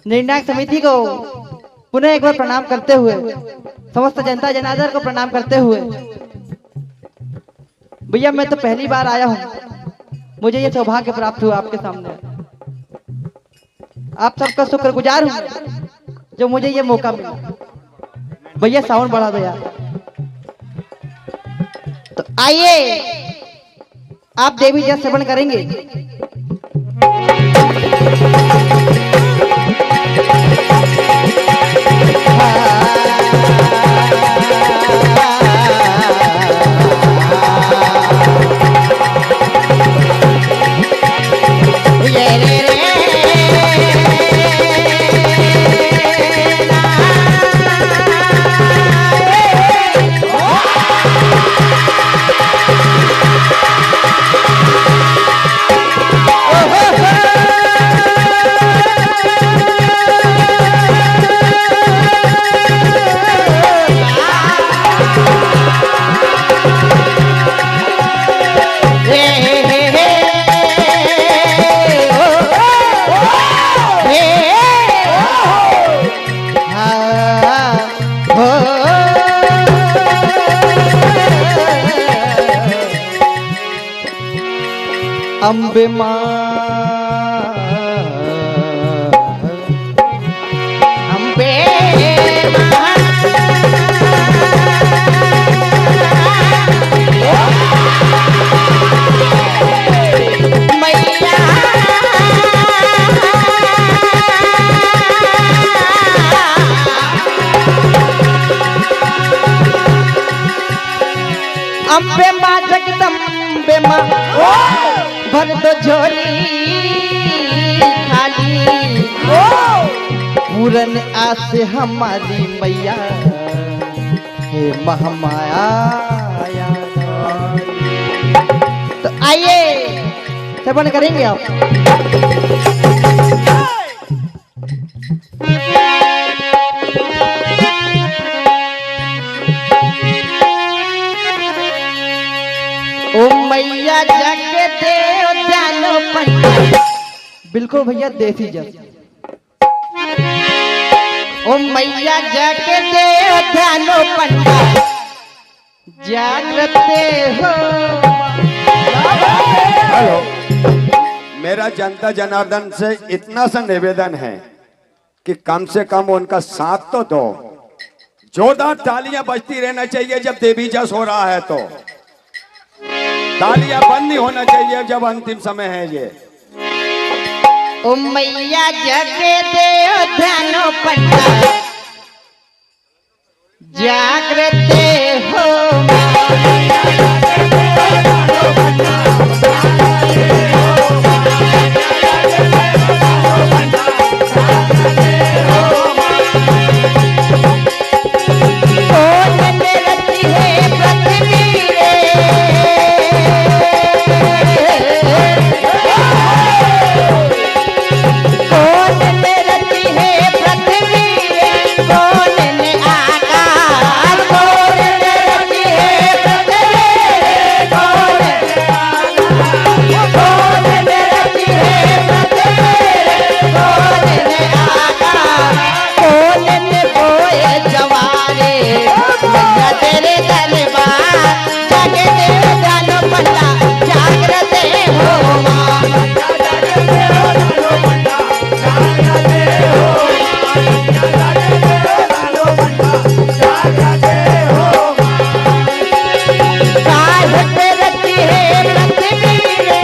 निर्णायक समिति को पुनः एक बार प्रणाम करते हुए, समस्त जनता जनार्दन को प्रणाम करते हुए, भैया मैं तो पहली बार आया हूँ, मुझे ये सौभाग्य प्राप्त हुआ आपके सामने। आप सबका शुक्रगुजार हूँ जो मुझे ये मौका मिला। भैया साउंड बढ़ा दो यार। तो आइए आप देवी जय श्रवण करेंगे। अम्बे माँ अम्बे मैया अम्बे माँ जगदम्बे माँ भर दो झोली खाली पूरन आस हमारी मैया हे महामाया। तो आइए श्रवण करेंगे आप। ओ मैया जग देव ध्यानो पंडा। बिल्कुल भैया देसी जग। ओ मैया जग देव ध्यानो पंडा जागृते हो। हेलो, मेरा जनता जनार्दन से इतना सा निवेदन है कि कम से कम उनका साथ तो दो। जोरदार तालियां बजती रहना चाहिए जब देवी जस हो रहा है, तो तालियां बंद नहीं होना चाहिए जब अंतिम समय है ये। ओ मैया जग देव ध्यानो पंडा जागृते हो। पे रची है पृथ्वी रे,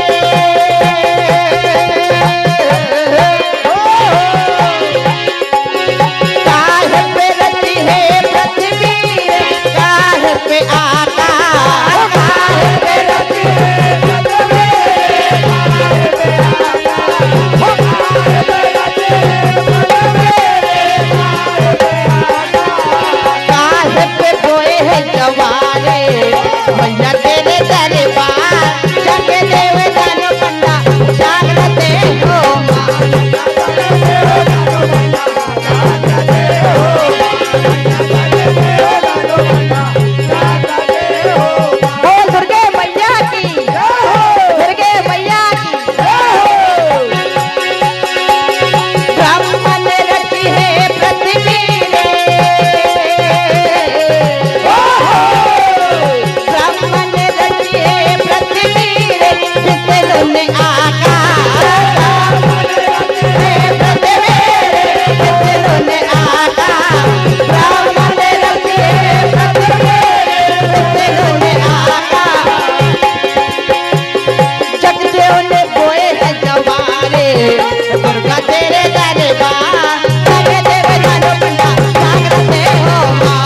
काहे पे रची है पृथ्वी रे, काहे पे आकाश, काहे पे रची है पृथ्वी रे, काहे पे आकाश, काहे पे रची है पृथ्वी रे, काहे पे बोए है जवारे मैया तेरे दरबार, जाके देव दानो पंडा जागरते हो बोल दुर्गे मैया की, दुर्गे मैया की। ब्राह्मण रची है पृथ्वी रे, ब्राह्मण रची है पृथ्वी रे, जिसे लोने आकाश, पृथ्वी रे, जिसे लोने आकाश, ब्राह्मण रची है पृथ्वी रे, जिसे लोने आकाश, जगदेव ने बोए है जवारे दुर्गा तेरे दरबार, जाके देव दानो पंडा जागरते हो माँ,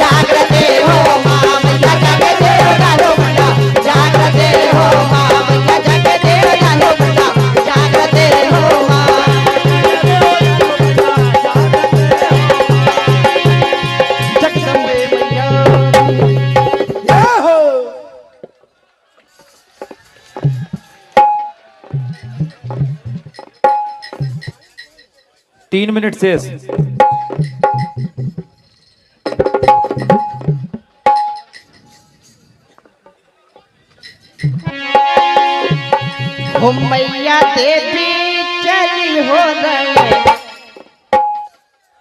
जागरते हो माँ मैया, जाके देव दानो पंडा जागरते हो माँ मैया, जाके देव दानो पंडा जागरते हो माँ। जगदम्बे मैया जय हो। 3 मिनट शेष। हो मैया देवी चली हो रहे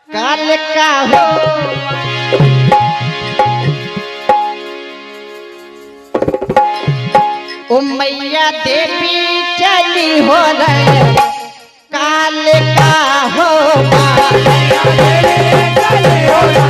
काल का हो, ओ मैया देवी चली हो रहे काल का हो, मैया देवी चली हो